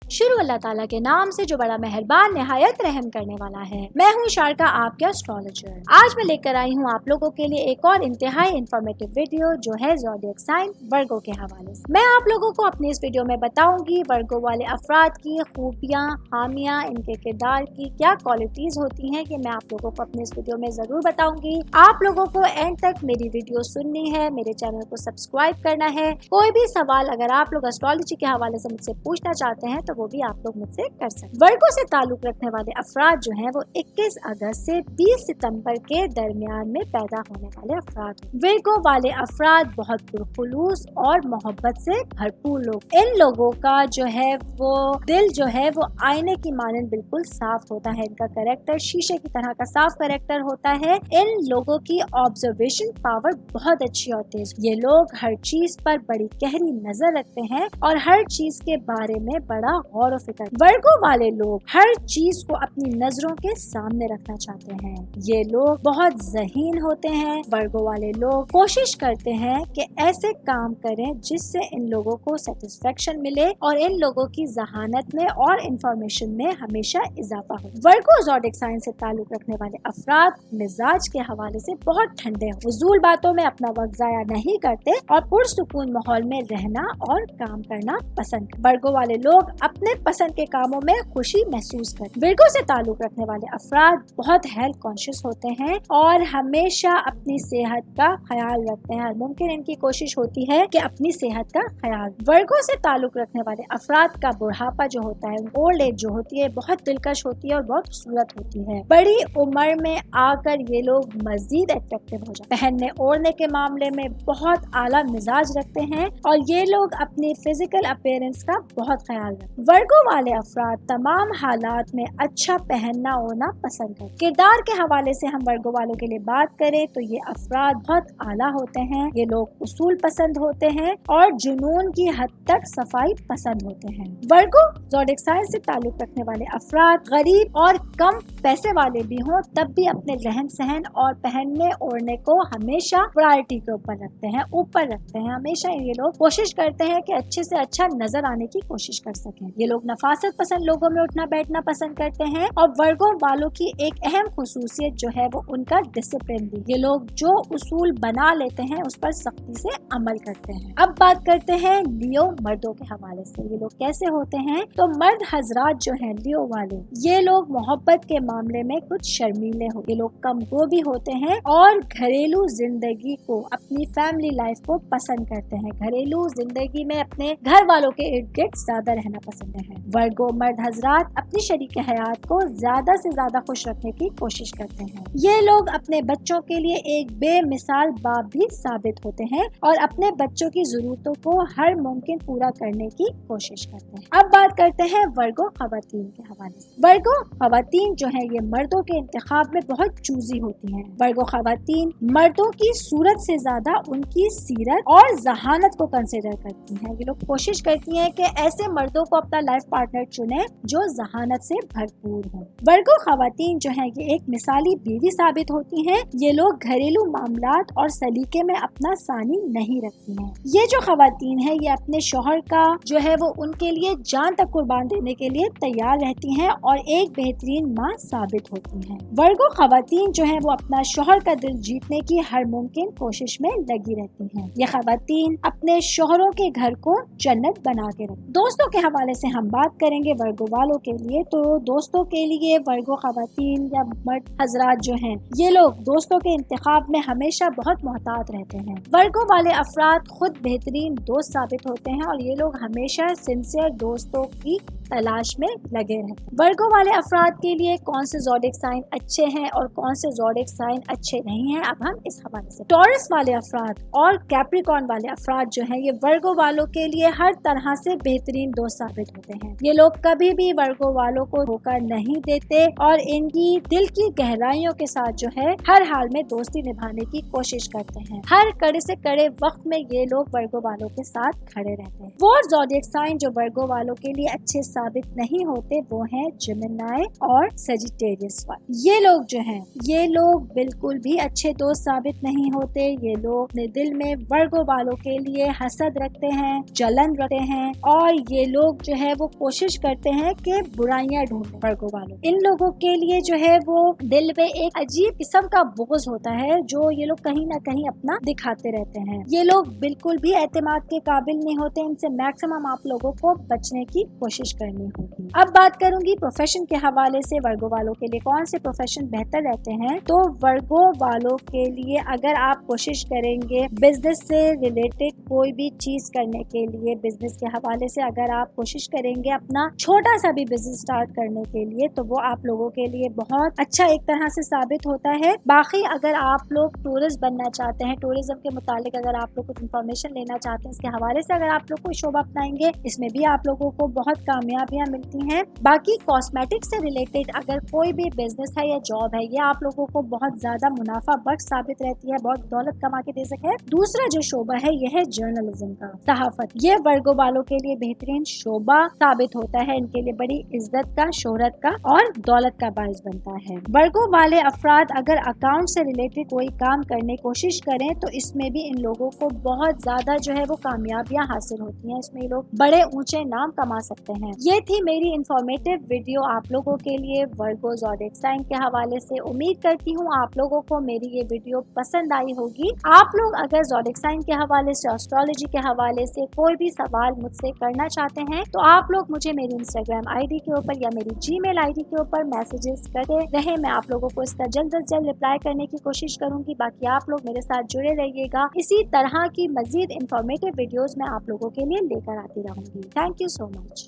शुरू अल्लाह ताला के नाम से जो बड़ा मेहरबान निहायत रहम करने वाला है। मैं हूँ शारका, आपके एस्ट्रोलॉजर। आज मैं लेकर आई हूँ आप लोगों के लिए एक और इंतहाई इंफॉर्मेटिव वीडियो जो है ज़ोडिएक साइन वर्गो के हवाले से। मैं आप लोगों को अपनी इस वीडियो में बताऊंगी वर्गो वाले अफराद की खूबियाँ, खामियाँ, इनके किरदार की क्या क्वालिटीज होती हैं कि मैं आप लोगों को अपनी इस वीडियो में जरूर बताऊंगी। आप लोगों को एंड तक मेरी वीडियो सुननी है, मेरे चैनल को सब्सक्राइब करना है। कोई भी सवाल अगर आप लोग एस्ट्रोलॉजी के हवाले से मुझसे पूछना चाहते हैं तो वो भी आप लोग मुझसे कर सकते हैं। वर्गो से ताल्लुक रखने वाले अफराद जो हैं वो 21 अगस्त से 20 सितंबर के दरमियान में पैदा होने वाले अफराद हैं। वर्गो वाले अफराद बहुत पुरखुलूस और मोहब्बत से भरपूर लोग। इन लोगों का जो है वो दिल जो है वो आईने की मानंद बिल्कुल साफ होता है। इनका कैरेक्टर शीशे की तरह का साफ कैरेक्टर होता है। इन लोगों की ऑब्जर्वेशन पावर बहुत अच्छी और तेज। ये लोग हर चीज पर बड़ी गहरी नजर रखते हैं और हर चीज के बारे में बड़ा गौर व फिक्र। वर्गो वाले लोग हर चीज को अपनी नजरों के सामने रखना चाहते हैं। ये लोग बहुत ज़हीन होते हैं। वर्गो वाले लोग कोशिश करते हैं कि ऐसे काम करें जिससे इन लोगों को सेटिस्फेक्शन मिले और इन लोगों की जहानत में और इंफॉर्मेशन में हमेशा इजाफा हो। वर्गो ज़ोडिएक साइन से ताल्लुक रखने वाले अफराद मिजाज के हवाले से बहुत ठंडे हैं। फजूल बातों में अपना वक्त जाया नहीं करते और पुरसुकून माहौल में रहना और काम करना पसंद। वर्गो वाले लोग अपने पसंद के कामों में खुशी महसूस करते। वर्गो से ताल्लुक रखने वाले अफराद बहुत हेल्थ कॉन्शियस होते हैं और हमेशा अपनी सेहत का ख्याल रखते हैं। मुमकिन इनकी कोशिश होती है कि अपनी सेहत का ख्याल। वर्गो से ताल्लुक रखने वाले अफराद का बुढ़ापा जो होता है, ओल्ड एज जो होती है, बहुत दिलकश होती है और बहुत खूबसूरत होती है। बड़ी उम्र में आकर ये लोग मजीद अट्रैक्टिव हो जाते हैं। पहनने ओढ़ने के मामले में बहुत आला मिजाज रखते हैं और ये लोग अपनी फिजिकल अपीयरेंस का बहुत ख्याल रखते हैं। वर्गो वाले अफराद तमाम हालात में अच्छा पहनना ओढ़ना पसंद करते हैं। किरदार के हवाले से हम वर्गो वालों के लिए बात करें तो ये अफराद बहुत आला होते हैं। ये लोग उसूल पसंद होते हैं और जुनून की हद तक सफाई पसंद होते हैं। वर्गो ज़ोडिएक साइन से ताल्लुक रखने वाले अफराद गरीब और कम पैसे वाले भी हों तब भी अपने रहन सहन और पहनने ओढ़ने को हमेशा प्रायोरिटी के ऊपर रखते हैं, ऊपर रखते हैं। हमेशा ये लोग कोशिश करते हैं कि अच्छे से अच्छा नजर आने की कोशिश कर सकें। ये लोग नफासत पसंद लोगों में उठना बैठना पसंद करते हैं और वर्गो वालों की एक अहम खुसूसियत जो है वो उनका डिसिप्लिन भी। ये लोग जो उसूल बना लेते हैं उस पर सख्ती से अमल करते हैं। अब बात करते हैं लियो मर्दों के हवाले से। ये लोग कैसे होते हैं तो मर्द हजरात जो हैं लियो वाले, ये लोग मोहब्बत के मामले में कुछ शर्मीले हो। ये लोग कमगो भी होते हैं और घरेलू जिंदगी को, अपनी फैमिली लाइफ को पसंद करते हैं। घरेलू जिंदगी में अपने घर वालों के इर्द गिर्द ज्यादा रहना पसंद है। वर्गो मर्द हजरात अपनी शरीक हयात को ज्यादा से ज्यादा खुश रखने की कोशिश करते हैं। ये लोग अपने बच्चों के लिए एक बेमिसाल बाप भी साबित होते हैं और अपने बच्चों की जरूरतों को हर मुमकिन पूरा करने की कोशिश करते हैं। अब बात करते हैं वर्गो खवातीन के हवाले से। वर्गो खवातीन जो है ये मर्दों के इंतखाब में बहुत चूजी होती हैं। वर्गो खवातीन मर्दों की सूरत से ज्यादा उनकी सीरत और जहानत को कंसिडर करती हैं। ये लोग कोशिश करती हैं कि ऐसे मर्दों को अपना लाइफ पार्टनर चुने जो जहानत से भरपूर हो। वर्गो खवातीन जो है ये एक मिसाली बीवी साबित होती हैं। ये लोग घरेलू मामलात और सलीके में अपना सानी नहीं रखती हैं। ये जो खवातीन है ये अपने शौहर का जो है वो उनके लिए जान तक कुर्बान देने के लिए तैयार रहती हैं और एक बेहतरीन माँ साबित होती हैं। वर्गो खवातीन जो है वो अपना शौहर का दिल जीतने की हर मुमकिन कोशिश में लगी रहती हैं। ये खवातीन अपने शौहरों के घर को जन्नत बना के रखती। दोस्तों के हवाले से हम बात करेंगे वर्गो वालों के लिए तो दोस्तों के लिए वर्गो खवातीन या मर्द हजरात जो हैं ये लोग दोस्तों के इंतखाब में हमेशा बहुत मोहतात रहते हैं। वर्गो वाले अफराद खुद बेहतरीन दोस्त साबित होते हैं और ये लोग हमेशा सिंसियर दोस्तों की तलाश में लगे रहते हैं। वर्गो वाले अफराद के लिए कौन से ज़ोडिएक साइन अच्छे हैं और कौन से ज़ोडिएक साइन अच्छे नहीं हैं, अब हम इस हवाले से। टॉरस वाले अफराद और कैप्रिकॉर्न वाले अफराद जो हैं ये वर्गो वालों के लिए हर तरह से बेहतरीन दोस्त साबित होते हैं। ये लोग कभी भी वर्गो वालों को धोखा नहीं देते और इनकी दिल की गहराइयों के साथ जो है हर हाल में दोस्ती निभाने की कोशिश करते हैं। हर कड़े से कड़े वक्त में ये लोग वर्गो वालों के साथ खड़े रहते हैं। वो ज़ोडिएक साइन जो वर्गो वालों के लिए अच्छे साबित नहीं होते वो हैं जेमिनी और सेजिटेरियस वाले। ये लोग जो हैं, ये लोग बिल्कुल भी अच्छे दोस्त साबित नहीं होते। ये लोग अपने दिल में वर्गो वालों के लिए हसद रखते हैं, जलन रखते हैं, और ये लोग जो है वो कोशिश करते हैं कि बुराइयां ढूंढें वर्गो वालों। इन लोगों के लिए जो है वो दिल में एक अजीब किस्म का बोझ होता है जो ये लोग कहीं ना कहीं अपना दिखाते रहते हैं। ये लोग बिल्कुल भी एतमाद के काबिल नहीं होते। इनसे मैक्सिमम आप लोगों को बचने की कोशिश करनी होगी। अब बात करूंगी प्रोफेशन के हवाले से वर्गो वालों के लिए कौन से प्रोफेशन बेहतर रहते हैं। तो वर्गो वालों के लिए अगर आप कोशिश करेंगे बिजनेस से रिलेटेड कोई भी चीज करने के लिए, बिजनेस के हवाले से अगर आप कोशिश करेंगे अपना छोटा सा भी बिजनेस स्टार्ट करने के लिए, तो वो आप लोगों के लिए बहुत अच्छा एक तरह से साबित होता है। बाकी अगर आप लोग टूरिस्ट बनना चाहते हैं, टूरिज्म के मुतालिक अगर आप लोग कुछ इन्फॉर्मेशन लेना चाहते हैं, इसके हवाले से अगर आप लोग कोई शोबा अपनाएंगे, इसमें भी आप लोगों को बहुत कामयाबियां मिलती हैं। बाकी कॉस्मेटिक से रिलेटेड अगर कोई भी बिजनेस है या जॉब है, ये आप लोगों को बहुत ज्यादा मुनाफा बख्श साबित रहती है, बहुत दौलत कमा के दे सके है। दूसरा जो शोबा है यह है जर्नलिज्म का, सहाफत। ये वर्गो वालों के लिए बेहतरीन शोबा साबित होता है, इनके लिए बड़ी इज्जत का, शोहरत का और दौलत का बाइस बनता है। वर्गो वाले अफराद अगर अकाउंट से रिलेटेड कोई काम करने की कोशिश करें तो इसमें भी इन लोगों को बहुत ज्यादा जो है वो कामयाबियां हासिल होती हैं। इसमें लोग बड़े ऊंचे नाम कमा सकते हैं। ये थी मेरी इंफॉर्मेटिव वीडियो आप लोगों के लिए वर्गो ज़ोडिएक साइन के हवाले से। उम्मीद करती हूँ आप लोगों को मेरी ये वीडियो पसंद आई होगी। आप लोग अगर ज़ोडिएक साइन के हवाले से, एस्ट्रोलॉजी के हवाले से कोई भी सवाल मुझसे करना चाहते हैं तो आप लोग मुझे मेरी इंस्टाग्राम आईडी के ऊपर या मेरी जीमेल आईडी के ऊपर मैसेजेस करते रहे। मैं आप लोगों को इसका जल्द से जल्द रिप्लाई करने की कोशिश करूंगी। बाकी आप लोग मेरे साथ जुड़े रहिएगा। इसी तरह की मजीद इंफॉर्मेटिव वीडियोस मैं आप लोगों के लिए लेकर आती रहूंगी। Thank you so much.